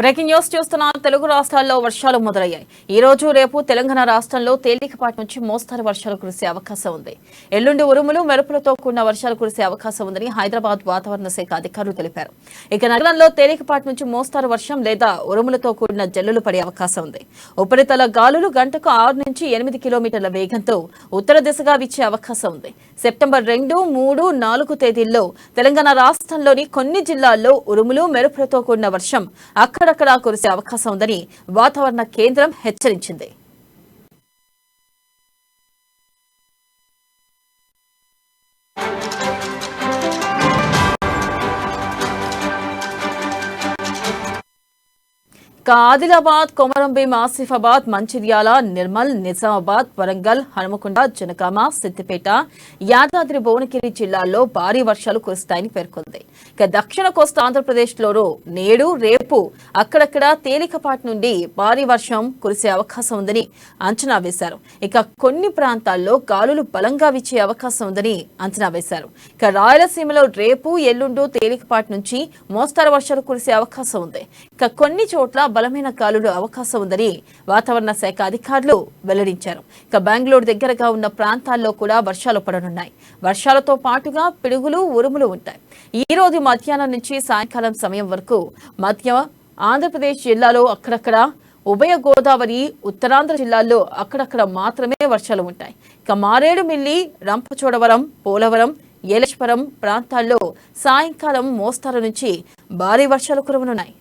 Breaking news చూస్తున్న తెలుగు రాష్ట్రాల్లో వర్షాలు మొదలయ్యాయి. ఈ రోజు రేపు తెలంగాణ రాష్ట్రంలో తేలికపాటి నుంచి మోస్తరు వర్షాలు కురిసే అవకాశం ఉంది. ఎల్లుండి ఉరుములు మెరుపులతో కూడిన వర్షాలు కురిసే అవకాశం ఉందని హైదరాబాద్ వాతావరణ శాఖ అధికారులు తెలిపారు. ఇక నగరంలో తేలికపాటి నుంచి మోస్తరు వర్షం లేదా ఉరుములతో కూడిన జల్లులు పడే అవకాశం ఉంది. ఉపరితల గాలులు గంటకు 6 నుంచి 8 కిలోమీటర్ల వేగంతో ఉత్తర దిశగా వీచే అవకాశం ఉంది. సెప్టెంబర్ 2, 3, 4 తేదీల్లో తెలంగాణ రాష్ట్రంలోని కొన్ని జిల్లాల్లో ఉరుములు మెరుపులతో కూడిన వర్షం అక్కడక్కడా కురిసే అవకాశం ఉందని వాతావరణ కేంద్రం హెచ్చరించింది. ఆదిలాబాద్, కొమరంభీం, ఆసిఫాబాద్, మంచిర్యాల, నిర్మల్, నిజామాబాద్, వరంగల్, హనుమకొండ, జనగామ, సిద్దిపేట, యాదాద్రి భువనగిరి జిల్లాల్లో భారీ వర్షాలు కురుస్తాయని పేర్కొంది. ఇక దక్షిణ కోస్తా ఆంధ్రప్రదేశ్లోనూ నేడు రేపు అక్కడక్కడ తేలికపాటి నుండి భారీ వర్షం కురిసే అవకాశం ఉందని అంచనా వేశారు. ఇక కొన్ని ప్రాంతాల్లో గాలులు బలంగా వీచే అవకాశం ఉందని అంచనా వేశారు. ఇక రాయలసీమలో రేపు ఎల్లుండు తేలికపాటి నుంచి మోస్తరు వర్షాలు కురిసే అవకాశం ఉంది. ఇక కొన్ని చోట్ల బలమైన గాలులు అవకాశం ఉందని వాతావరణ శాఖ అధికారులు వెల్లడించారు. ఇక బెంగళూరు దగ్గరగా ఉన్న ప్రాంతాల్లో కూడా వర్షాలు పడనున్నాయి. వర్షాలతో పాటుగా పిడుగులు, ఉరుములు ఉంటాయి. ఈ రోజు మధ్యాహ్నం నుంచి సాయంకాలం సమయం వరకు మధ్య ఆంధ్రప్రదేశ్ జిల్లాలో అక్కడక్కడ, ఉభయ గోదావరి, ఉత్తరాంధ్ర జిల్లాల్లో అక్కడక్కడ మాత్రమే వర్షాలు ఉంటాయి. ఇక మారేడుమిల్లి, రంపచోడవరం, పోలవరం, ఏలేశ్వరం ప్రాంతాల్లో సాయంకాలం మోస్తరు నుంచి భారీ వర్షాలు కురవనున్నాయి.